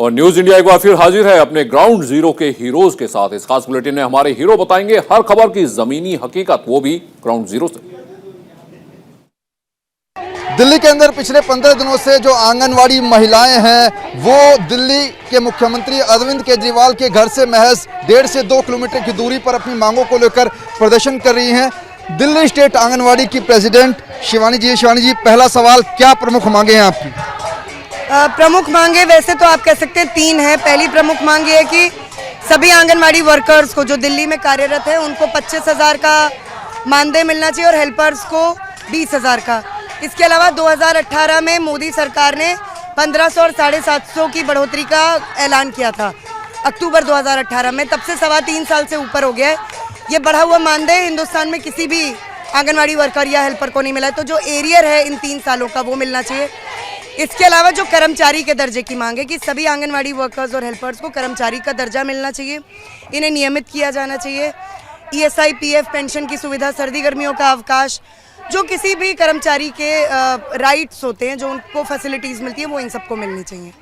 और news India एक बार फिर हाजिर है अपने ग्राउंड जीरो के हीरोज के साथ। इस खास बुलेटिन में हमारे हीरो बताएंगे हर खबर की जमीनी हकीकत, वो भी ग्राउंड जीरो से। दिल्ली के अंदर पिछले 15 दिनों से जो आंगनवाड़ी महिलाएं हैं वो दिल्ली के मुख्यमंत्री अरविंद केजरीवाल के घर से महज 1.5 से 2 किलोमीटर की दूरी पर अपनी मांगों को लेकर प्रदर्शन कर रही हैं। दिल्ली स्टेट आंगनवाड़ी की प्रेसिडेंट शिवानी जी, पहला सवाल, क्या प्रमुख मांगे हैं आपकी? प्रमुख मांगे वैसे तो आप कह सकते हैं 3 है। पहली प्रमुख मांग ये है कि सभी आंगनवाड़ी वर्कर्स को जो दिल्ली में कार्यरत है उनको 25,000 का मानदेय मिलना चाहिए और हेल्पर्स को 20,000 का। इसके अलावा 2018 में मोदी सरकार ने 1500 और 750 की बढ़ोतरी का ऐलान किया था अक्टूबर 2018 में। तब से 3.25 साल से ऊपर हो गया है। ये बढ़ा हुआ मानदेय हिंदुस्तान में किसी भी आंगनवाड़ी वर्कर या हेल्पर को नहीं मिला है, तो जो एरियर है इन 3 सालों का वो मिलना चाहिए। इसके अलावा जो कर्मचारी के दर्जे की मांग है कि सभी आंगनवाड़ी वर्कर्स और हेल्पर्स को कर्मचारी का दर्जा मिलना चाहिए, इन्हें नियमित किया जाना चाहिए। ESI PF पेंशन की सुविधा, सर्दी गर्मियों का अवकाश, जो किसी भी कर्मचारी के राइट्स होते हैं, जो उनको फैसिलिटीज़ मिलती है, वो इन सबको मिलनी चाहिए।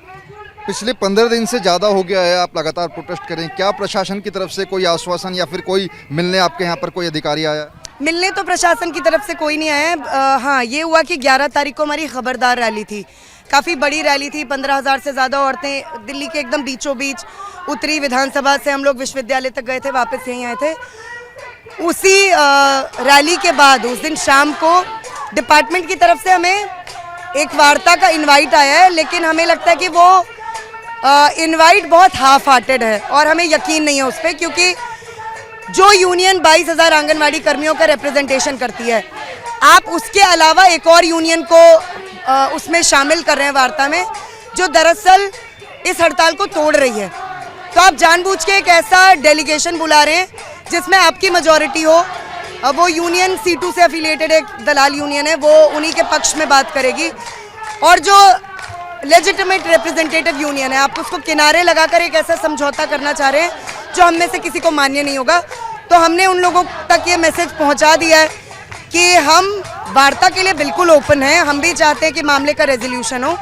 पिछले 15 दिन से ज़्यादा हो गया है, आप लगातार प्रोटेस्ट करें, क्या प्रशासन की तरफ से कोई आश्वासन या फिर कोई मिलने आपके यहाँ पर कोई अधिकारी आया? मिलने तो प्रशासन की तरफ से कोई नहीं आया है। हाँ, ये हुआ कि 11 तारीख को हमारी खबरदार रैली थी, काफ़ी बड़ी रैली थी। 15,000 से ज़्यादा औरतें दिल्ली के एकदम बीचों बीच उतरी। विधानसभा से हम लोग विश्वविद्यालय तक गए थे, वापस यहीं आए थे। उसी रैली के बाद उस दिन शाम को डिपार्टमेंट की तरफ से हमें एक वार्ता का इनवाइट आया है, लेकिन हमें लगता है कि वो इनवाइट बहुत हाफ हार्टेड है और हमें यकीन नहीं है उस पर, क्योंकि जो यूनियन 22,000 आंगनवाड़ी कर्मियों का रिप्रेजेंटेशन करती है, आप उसके अलावा एक और यूनियन को उसमें शामिल कर रहे हैं वार्ता में, जो दरअसल इस हड़ताल को तोड़ रही है। तो आप जानबूझ के एक ऐसा डेलीगेशन बुला रहे हैं जिसमें आपकी मेजॉरिटी हो। वो यूनियन C2 से एफिलिएटेड एक दलाल यूनियन है, वो उन्हीं के पक्ष में बात करेगी, और जो लेजिटिमेट रिप्रेजेंटेटिव यूनियन है आप उसको किनारे लगाकर एक ऐसा समझौता करना चाह रहे हैं जो हम में से किसी को मान्य नहीं होगा। तो हमने उन लोगों तक ये मैसेज पहुंचा दिया है कि हम वार्ता के लिए बिल्कुल ओपन हैं। हम भी चाहते हैं कि मामले का रेजोल्यूशन हो,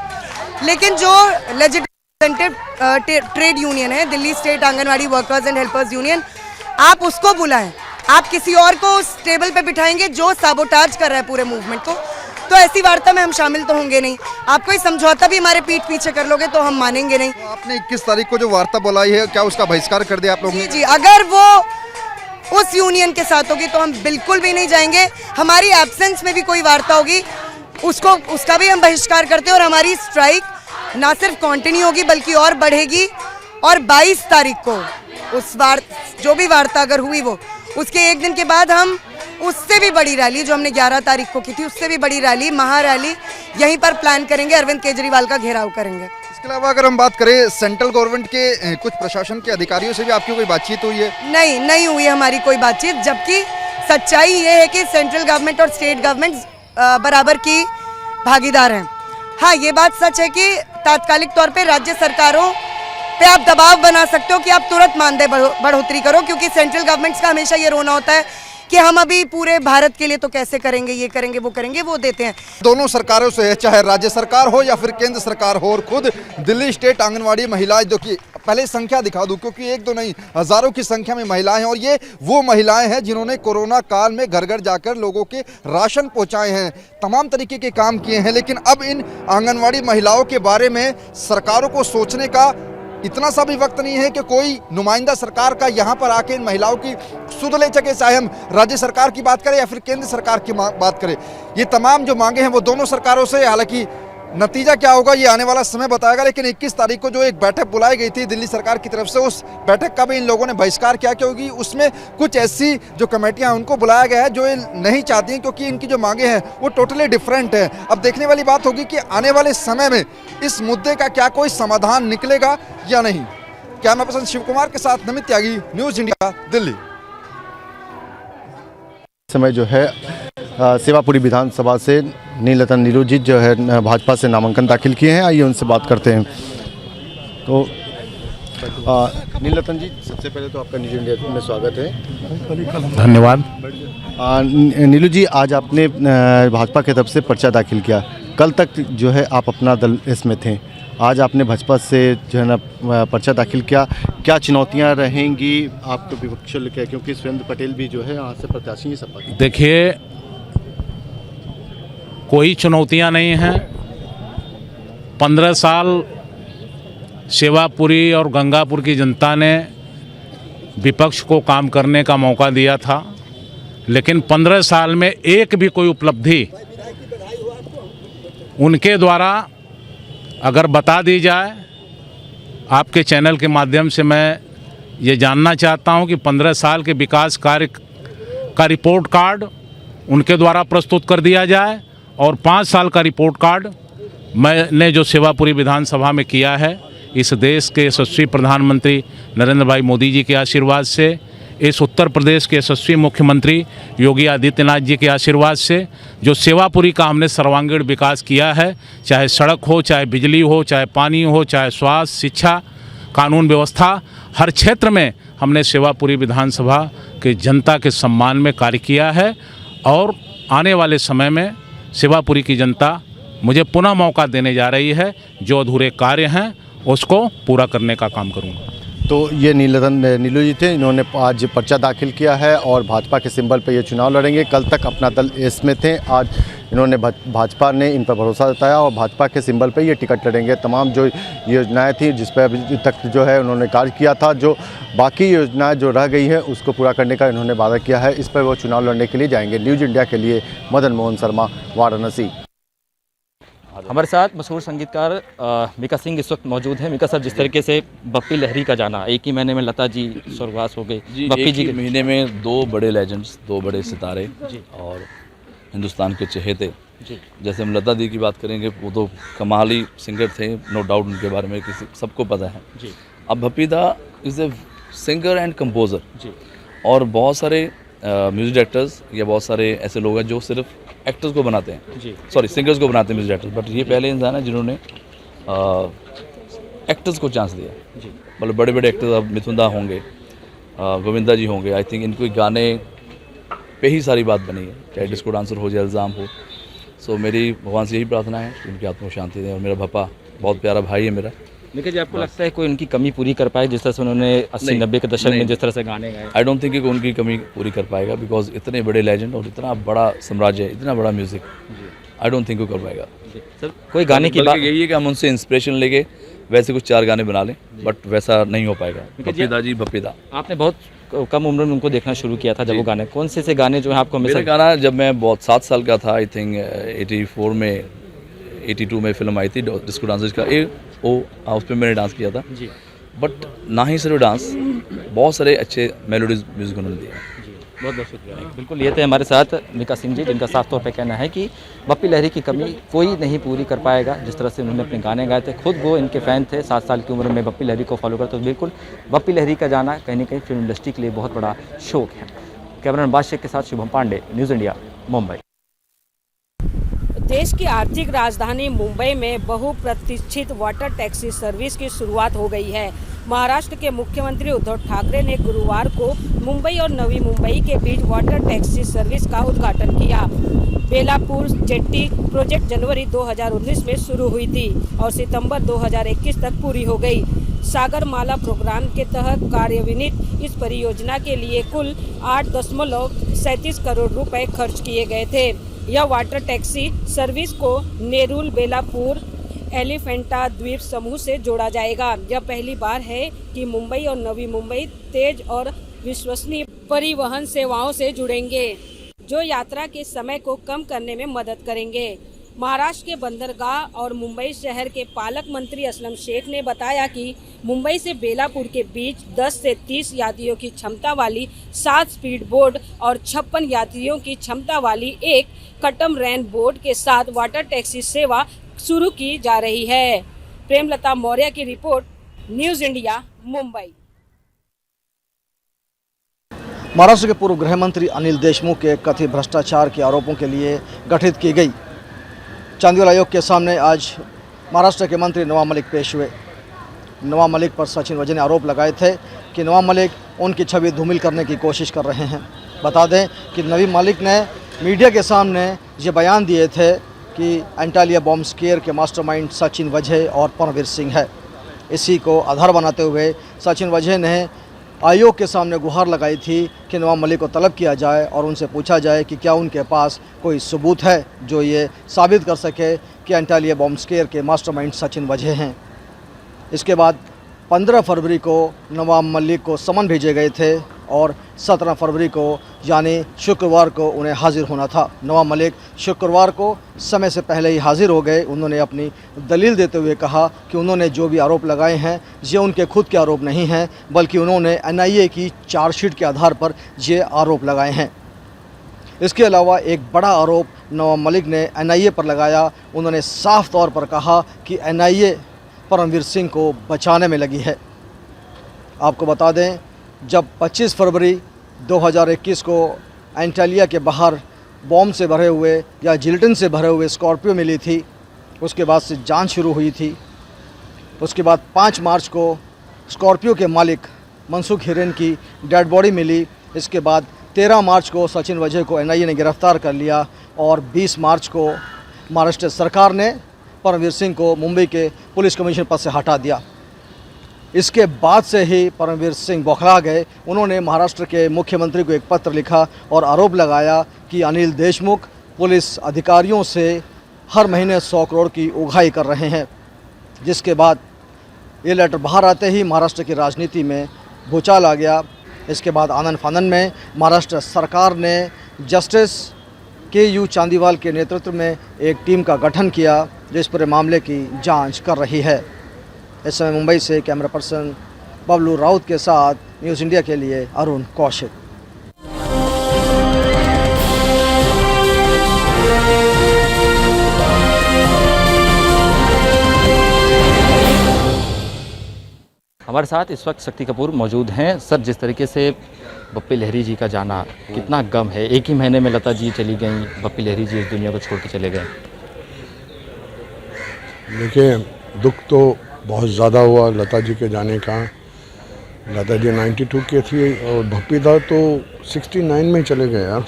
लेकिन जो लेजिटिमेट ट्रेड यूनियन है, Delhi state anganwadi workers and helpers union, आप उसको बुलाएं। आप किसी और को उस टेबल पे बिठाएंगे जो साबोटाज कर रहा है पूरे मूवमेंट को, तो ऐसी वार्ता में हम शामिल तो होंगे नहीं। आप कोई समझौता भी हमारे पीठ पीछे कर लोगे तो हम मानेंगे नहीं। तो आपने 21 तारीख को जो वार्ता बुलाई है, क्या उसका बहिष्कार कर दिया आप लोगों ने? जी, अगर वो उस यूनियन के साथ होगी तो हम बिल्कुल भी नहीं जाएंगे। हमारी एब्सेंस में भी कोई वार्ता होगी उसका भी हम बहिष्कार करते हैं, और हमारी स्ट्राइक ना सिर्फ कंटिन्यू होगी बल्कि और बढ़ेगी। और 22 तारीख को जो भी वार्ता अगर हुई वो, उसके एक दिन के बाद हम उससे भी बड़ी रैली, जो हमने 11 तारीख को की थी, उससे भी बड़ी रैली, महारैली यहीं पर प्लान करेंगे। अरविंद केजरीवाल का घेराव करेंगे। इसके अलावा अगर हम बात करें सेंट्रल गवर्नमेंट के कुछ प्रशासन के अधिकारियों से भी आपकी कोई बातचीत हुई है? नहीं हुई हमारी कोई बातचीत, जबकि सच्चाई ये है कि सेंट्रल गवर्नमेंट और स्टेट गवर्नमेंट बराबर की भागीदार हैं। हाँ, ये बात सच है कि तात्कालिक तौर पर राज्य सरकारों पे आप दबाव बना सकते हो कि आप तुरंत मानदेय बढ़ोतरी करो, क्योंकि सेंट्रल गवर्नमेंट्स का हमेशा ये रोना होता है कि हम अभी पूरे भारत के लिए तो कैसे करेंगे, ये करेंगे वो करेंगे, वो देते हैं। दोनों सरकारों से, चाहे राज्य सरकार हो या फिर केंद्र सरकार हो, और खुद दिल्ली स्टेट आंगनवाड़ी महिलाएं, जो कि पहले संख्या दिखा दूं क्योंकि एक दो नहीं हजारों की संख्या में महिलाएं हैं, और ये वो महिलाएं हैं जिन्होंने कोरोना काल में घर घर जाकर लोगों के राशन पहुंचाए हैं, तमाम तरीके के काम किए हैं। लेकिन अब इन आंगनवाड़ी महिलाओं के बारे में सरकारों को सोचने का इतना सा भी वक्त नहीं है कि कोई नुमाइंदा सरकार का यहाँ पर आके इन महिलाओं की सुध ले सके, चाहे हम राज्य सरकार की बात करें या फिर केंद्र सरकार की बात करें। ये तमाम जो मांगे हैं वो दोनों सरकारों से, हालांकि नतीजा क्या होगा ये आने वाला समय बताएगा। लेकिन 21 तारीख को जो एक बैठक बुलाई गई थी दिल्ली सरकार की तरफ से, उस बैठक का भी इन लोगों ने बहिष्कार किया, क्योंकि उसमें कुछ ऐसी जो कमेटियां उनको बुलाया गया है जो ये नहीं चाहती हैं, क्योंकि इनकी जो मांगे हैं वो टोटली डिफरेंट है। अब देखने वाली बात होगी कि आने वाले समय में इस मुद्दे का क्या कोई समाधान निकलेगा या नहीं। कैमरा पर्सन शिव कुमार के साथ नमित त्यागी, न्यूज इंडिया, दिल्ली। समय जो है सेवापुरी विधानसभा से नीलतन नीलू जी जो है भाजपा से नामांकन दाखिल किए हैं, आइए उनसे बात करते हैं। तो नीलतन जी, सबसे पहले तो आपका न्यूज इंडिया में स्वागत है। धन्यवाद। नीलू जी, आज आपने भाजपा की तरफ से पर्चा दाखिल किया, कल तक जो है आप अपना दल इसमें थे, आज आपने भाजपा से जो है ना पर्चा दाखिल किया, क्या चुनौतियां रहेंगी आपको विपक्ष को लेकर, क्योंकि सुरेंद्र पटेल भी जो है यहाँ से प्रत्याशी ही सपा की। देखिए, कोई चुनौतियां नहीं हैं। 15 साल सेवापुरी और गंगापुर की जनता ने विपक्ष को काम करने का मौका दिया था, लेकिन 15 साल में एक भी कोई उपलब्धि उनके द्वारा अगर बता दी जाए, आपके चैनल के माध्यम से मैं ये जानना चाहता हूं कि 15 साल के विकास कार्य का रिपोर्ट कार्ड उनके द्वारा प्रस्तुत कर दिया जाए, और 5 साल का रिपोर्ट कार्ड मैंने जो सेवापुरी विधानसभा में किया है, इस देश के यशस्वी प्रधानमंत्री नरेंद्र भाई मोदी जी के आशीर्वाद से, इस उत्तर प्रदेश के यशस्वी मुख्यमंत्री योगी आदित्यनाथ जी के आशीर्वाद से, जो सेवापुरी का हमने सर्वांगीण विकास किया है, चाहे सड़क हो, चाहे बिजली हो, चाहे पानी हो, चाहे स्वास्थ्य, शिक्षा, कानून व्यवस्था, हर क्षेत्र में हमने सेवापुरी विधानसभा के जनता के सम्मान में कार्य किया है। और आने वाले समय में सेवापुरी की जनता मुझे पुनः मौका देने जा रही है। जो अधूरे कार्य हैं उसको पूरा करने का काम करूँगा। तो ये नीलू जी थे, इन्होंने आज पर्चा दाखिल किया है और भाजपा के सिंबल पर ये चुनाव लड़ेंगे। कल तक अपना दल इसमें थे, आज इन्होंने भाजपा ने इन पर भरोसा जताया और भाजपा के सिंबल पर ये टिकट लड़ेंगे। तमाम जो योजनाएं थी जिस पर अभी तक जो है उन्होंने कार्य किया था, जो बाकी योजनाएं जो रह गई है उसको पूरा करने का इन्होंने वादा किया है। इस पर वो चुनाव लड़ने के लिए जाएंगे। न्यूज़ इंडिया के लिए मदन मोहन शर्मा, वाराणसी। हमारे साथ मशहूर संगीतकार मीका सिंह इस वक्त मौजूद हैं। मीका सर, जिस तरीके से बप्पी लहरी का जाना, एक ही महीने में लता जी स्वर्गवास हो गए, बप्पी जी के महीने में 2 बड़े लेजेंड्स, 2 बड़े सितारे और हिंदुस्तान के चहेते। जैसे हम लता दी की बात करेंगे, वो तो कमाली सिंगर थे, नो डाउट, उनके बारे में किसी सबको पता है। अब बप्पी दा is a singer and composer, और बहुत सारे म्यूज़िक डायरेक्टर्स या बहुत सारे ऐसे लोग हैं जो सिर्फ एक्टर्स को बनाते हैं, सॉरी सिंगर्स को बनाते हैं म्यूजिक डायरेक्टर्स, बट ये पहले इंसान है जिन्होंने एक्टर्स को चांस दिया। मतलब बड़े बड़े एक्टर्स, अब मिथुन दा होंगे, गोविंदा जी होंगे, आई थिंक इनको गाने पे ही सारी बात बनी है, चाहे डिस्को डांसर हो या इल्ज़ाम हो। सो मेरी भगवान से यही प्रार्थना है कि उनकी आत्मा को शांति दें। और मेरा भप्पा बहुत प्यारा भाई है मेरा। लेकिन जी, आपको लगता है कोई उनकी कमी पूरी कर पाए, जिस तरह से उन्होंने 80-90 के दशक में जिस तरह से गाने गाए? आई डोंट थिंक कि उनकी कमी पूरी कर पाएगा, बिकॉज इतने बड़े लेजेंड और इतना बड़ा साम्राज्य है, इतना बड़ा म्यूज़िक, आई डोंट थिंक वो कर पाएगा। सर, कोई गाने की बात यही है कि हम उनसे इंस्पिरेशन लेके वैसे कुछ 4 गाने बना लें, बट वैसा नहीं हो पाएगा। बप्पीदा जी, बप्पीदा। आपने बहुत कम उम्र में उनको देखना शुरू किया था जब वो गाने, कौन से गाने जो है आपको मेरा गाना जब मैं बहुत 7 साल का था, आई थिंक 84 में 82 में फिल्म आई थी डिस्को डांसर्स का, उस पर मैंने डांस किया था जी। बट ना ही सिर्फ डांस, बहुत सारे अच्छे मेलोडीज म्यूजिक उन्होंने दिया। बहुत बहुत शुक्रिया। बिल्कुल, ये थे हमारे साथ मीका सिंह जी, जिनका साफ तौर पे कहना है कि बप्पी लहरी की कमी कोई नहीं पूरी कर पाएगा। जिस तरह से उन्होंने अपने गाने गाए थे, खुद वो इनके फ़ैन थे, 7 साल की उम्र में बप्पी लहरी को फॉलो करते। तो बिल्कुल बप्पी लहरी का जाना कहीं ना कहीं फिल्म इंडस्ट्री के लिए बहुत बड़ा शौक है। कैमरामैन बादशाह के साथ शुभम पांडे, न्यूज़ इंडिया, मुंबई। देश की आर्थिक राजधानी मुंबई में बहुप्रतीक्षित वाटर टैक्सी सर्विस की शुरुआत हो गई है। महाराष्ट्र के मुख्यमंत्री उद्धव ठाकरे ने गुरुवार को मुंबई और नवी मुंबई के बीच वाटर टैक्सी सर्विस का उद्घाटन किया। बेलापुर जेट्टी प्रोजेक्ट जनवरी 2019 में शुरू हुई थी और सितंबर 2021 तक पूरी हो गई। सागरमाला प्रोग्राम के तहत कार्यान्वित इस परियोजना के लिए कुल 8.37 करोड़ रुपए खर्च किए गए थे। यह वाटर टैक्सी सर्विस को नेरुल बेलापुर एलिफेंटा द्वीप समूह से जोड़ा जाएगा। यह पहली बार है कि मुंबई और नवी मुंबई तेज और विश्वसनीय परिवहन सेवाओं से जुड़ेंगे, जो यात्रा के समय को कम करने में मदद करेंगे। महाराष्ट्र के बंदरगाह और मुंबई शहर के पालक मंत्री असलम शेख ने बताया कि मुंबई से बेलापुर के बीच 10 से 30 यात्रियों की क्षमता वाली 7 स्पीड बोट और 56 यात्रियों की क्षमता वाली एक कटमरैन बोट के साथ वाटर टैक्सी सेवा शुरू की जा रही है। प्रेमलता मौर्य की report, news India, Mumbai. Maharashtra के पूर्व गृह मंत्री अनिल देशमुख के कथित भ्रष्टाचार के आरोपों के लिए गठित की गई चांदीवाल आयोग के सामने आज महाराष्ट्र के मंत्री नवाब मलिक पेश हुए। नवाब मलिक पर सचिन वजन ने आरोप लगाए थे कि नवाब मलिक उनकी छवि धूमिल करने की कोशिश कर रहे हैं। बता दें कि नवाब मलिक ने मीडिया के सामने ये बयान दिए थे कि एंटालिया बॉम्ब स्केयर के मास्टरमाइंड सचिन वजह और परमवीर सिंह है। इसी को आधार बनाते हुए सचिन वजह ने आयोग के सामने गुहार लगाई थी कि नवाब मलिक को तलब किया जाए और उनसे पूछा जाए कि क्या उनके पास कोई सबूत है जो ये साबित कर सके कि एंटालिया बॉम्ब स्केयर के मास्टरमाइंड सचिन वजह हैं। इसके बाद 15 फरवरी को नवाब मलिक को समन भेजे गए थे और 17 फरवरी को यानी शुक्रवार को उन्हें हाजिर होना था। नवाब मलिक शुक्रवार को समय से पहले ही हाजिर हो गए। उन्होंने अपनी दलील देते हुए कहा कि उन्होंने जो भी आरोप लगाए हैं ये उनके खुद के आरोप नहीं हैं, बल्कि उन्होंने NIA की चार्जशीट के आधार पर ये आरोप लगाए हैं। इसके अलावा एक बड़ा आरोप नवाब मलिक ने NIA पर लगाया। उन्होंने साफ तौर पर कहा कि NIA परमवीर सिंह को बचाने में लगी है। आपको बता दें, जब 25 फरवरी 2021 को एंटालिया के बाहर बॉम्ब से भरे हुए या जिलेटिन से भरे हुए स्कॉर्पियो मिली थी, उसके बाद से जांच शुरू हुई थी। उसके बाद 5 मार्च को स्कॉर्पियो के मालिक मनसुख हिरेन की डेड बॉडी मिली। इसके बाद 13 मार्च को सचिन वजह को NIA ने गिरफ्तार कर लिया और 20 मार्च को महाराष्ट्र सरकार ने परमवीर सिंह को मुंबई के पुलिस कमिश्नर पद से हटा दिया। इसके बाद से ही परमवीर सिंह बौखला गए। उन्होंने महाराष्ट्र के मुख्यमंत्री को एक पत्र लिखा और आरोप लगाया कि अनिल देशमुख पुलिस अधिकारियों से हर महीने 100 करोड़ की उगाही कर रहे हैं। जिसके बाद ये लेटर बाहर आते ही महाराष्ट्र की राजनीति में भूचाल आ गया। इसके बाद आनन फानन में महाराष्ट्र सरकार ने जस्टिस KU चांदीवाल के नेतृत्व में एक टीम का गठन किया जो इस पूरे मामले की जांच कर रही है। इस समय मुंबई से कैमरा पर्सन बबलू राउत के साथ न्यूज़ इंडिया के लिए अरुण कौशिक। हमारे साथ इस वक्त शक्ति कपूर मौजूद हैं। सर, जिस तरीके से बप्पी लहरी जी का जाना, कितना गम है। एक ही महीने में लता जी चली गई, बप्पी लहरी जी इस दुनिया को छोड़ के चले गए। देखिए, दुख तो बहुत ज़्यादा हुआ लता जी के जाने का। लता जी 92 के थी और बप्पी दा तो 69 में चले गए यार।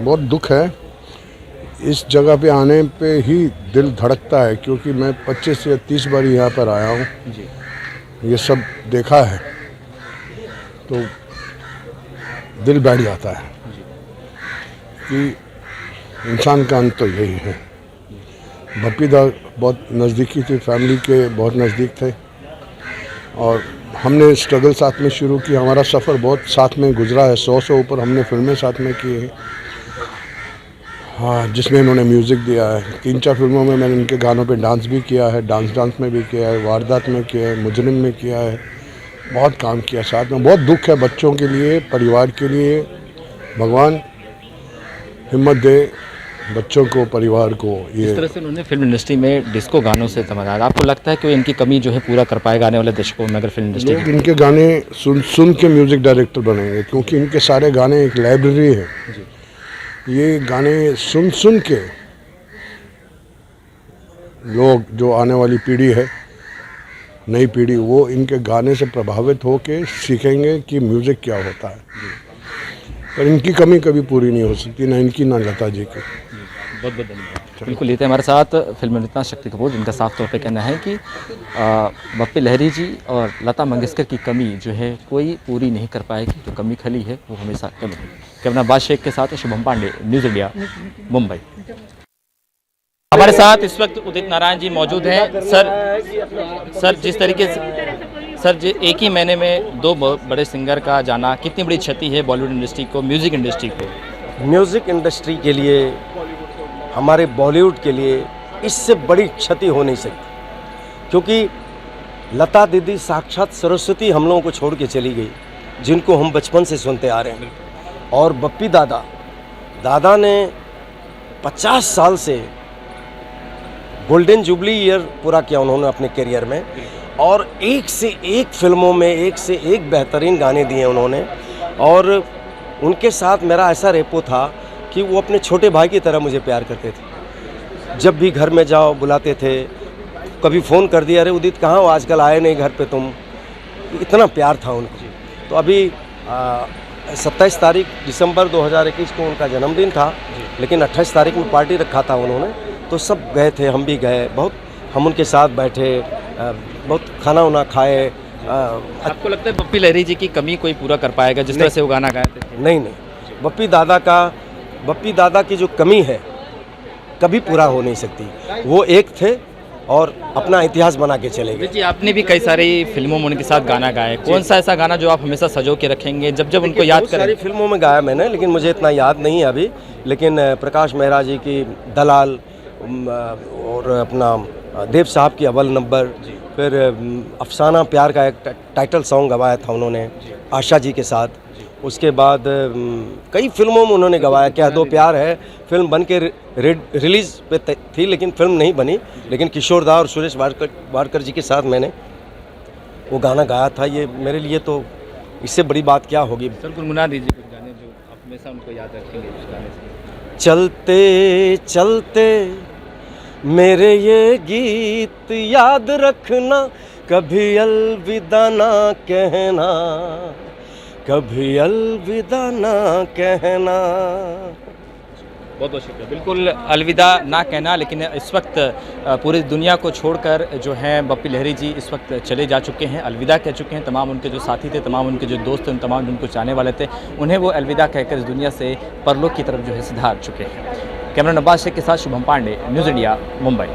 बहुत दुख है। इस जगह पे आने पे ही दिल धड़कता है, क्योंकि मैं 25 या 30 बार यहाँ पर आया हूँ, ये सब देखा है, तो दिल बैठ जाता है कि इंसान का अंत तो यही है। बप्पी दा बहुत नज़दीकी थी, फैमिली के बहुत नज़दीक थे और हमने स्ट्रगल साथ में शुरू की। हमारा सफ़र बहुत साथ में गुजरा है। 100 से ऊपर हमने फिल्में साथ में की हैं, हाँ, जिसमें इन्होंने म्यूज़िक दिया है। 3-4 फिल्मों में मैंने इनके गानों पे डांस भी किया है, डांस में भी किया है, वारदात में किया है, मुजरिम में किया है, बहुत काम किया साथ में। बहुत दुख है बच्चों के लिए, परिवार के लिए। भगवान हिम्मत दे बच्चों को, परिवार को। ये इस तरह से उन्होंने फिल्म इंडस्ट्री में डिस्को गानों से तमन्ना, आपको लगता है कि वो इनकी कमी जो है पूरा कर पाएगा आने वाले दशकों में? अगर फिल्म इंडस्ट्री लोग इनके गाने सुन के म्यूज़िक डायरेक्टर बनेंगे, क्योंकि इनके सारे गाने एक लाइब्रेरी है। ये गाने सुन के लोग, जो आने वाली पीढ़ी है, नई पीढ़ी, वो इनके गाने से प्रभावित होके सीखेंगे कि म्यूज़िक क्या होता है। पर इनकी कमी कभी पूरी नहीं हो सकती, ना इनकी ना लता जी की। बहुत बहुत धन्यवाद। बिल्कुल, ये थे हमारे साथ फिल्म अभिनेता शक्ति कपूर, जिनका साफ तौर पे कहना है कि बप्पी लहरी जी और लता मंगेशकर की कमी जो है कोई पूरी नहीं कर पाएगी। जो कमी खली है वो हमेशा कम है। कैमरा बाद शेख के साथ शुभम पांडे, न्यूज़ इंडिया, मुंबई। हमारे साथ इस वक्त उदित नारायण जी मौजूद हैं। सर, जिस तरीके से एक ही महीने में 2 बड़े सिंगर का जाना, कितनी बड़ी क्षति है बॉलीवुड इंडस्ट्री को, म्यूज़िक इंडस्ट्री को? म्यूज़िक इंडस्ट्री के लिए, हमारे बॉलीवुड के लिए इससे बड़ी क्षति हो नहीं सकती, क्योंकि लता दीदी साक्षात सरस्वती हम लोगों को छोड़ के चली गई, जिनको हम बचपन से सुनते आ रहे हैं। और बप्पी दादा ने 50 साल से गोल्डन जुबली ईयर पूरा किया उन्होंने अपने करियर में, और एक से एक फिल्मों में एक से एक बेहतरीन गाने दिए उन्होंने। और उनके साथ मेरा ऐसा रेपो था कि वो अपने छोटे भाई की तरह मुझे प्यार करते थे। जब भी घर में जाओ बुलाते थे, कभी फ़ोन कर दिया, अरे उदित कहाँ हो, आजकल आए नहीं घर पे तुम। इतना प्यार था उनको। तो अभी 27 तारीख दिसंबर 2021 को उनका जन्मदिन था, लेकिन 28 तारीख में पार्टी रखा था उन्होंने, तो सब गए थे, हम भी गए, बहुत हम उनके साथ बैठे, बहुत खाना वाना खाए। आपको लगता है बप्पी लहरी जी की कमी कोई पूरा कर पाएगा जिस तरह से वो गाना गाए थे? नहीं, बप्पी दादा की जो कमी है कभी पूरा हो नहीं सकती। वो एक थे और अपना इतिहास बना के चले गए। जी, आपने भी कई सारी फिल्मों में उनके साथ गाना गाया, कौन सा ऐसा गाना जो आप हमेशा सजो के रखेंगे जब उनको याद करें? सारी फिल्मों में गाया मैंने, लेकिन मुझे इतना याद नहीं है अभी। लेकिन प्रकाश मेहरा जी की दलाल और अपना देव साहब की अव्वल नंबर, फिर अफसाना प्यार का एक टाइटल सॉन्ग गवाया था उन्होंने आशा जी के साथ। उसके बाद कई फिल्मों में उन्होंने गवाया। क्या दो प्यार है फिल्म बन के रिलीज़ पे थी, लेकिन फिल्म नहीं बनी, लेकिन किशोर दा और सुरेश वाडकर जी के साथ मैंने वो गाना गाया था। ये मेरे लिए तो इससे बड़ी बात क्या होगी। सर गुनगुना दीजिए कुछ गाने जो आप हमेशा उनको याद रखेंगे उस गाने से। चलते चलते मेरे ये गीत याद रखना, कभी अलविदा ना कहना, कभी अलविदा ना कहना। बहुत बहुत शुक्रिया। बिल्कुल अलविदा ना कहना, लेकिन इस वक्त पूरी दुनिया को छोड़कर जो है बप्पी लहरी जी इस वक्त चले जा चुके हैं, अलविदा कह चुके हैं। तमाम उनके जो साथी थे, तमाम उनके जो दोस्त थे, तमाम उनको चाहने वाले थे, उन्हें वो अलविदा कहकर इस दुनिया से परलोक की तरफ जो है सिधार चुके हैं। कैमरा नवाज शेख के साथ शुभम पांडे, न्यूज़ इंडिया, मुंबई।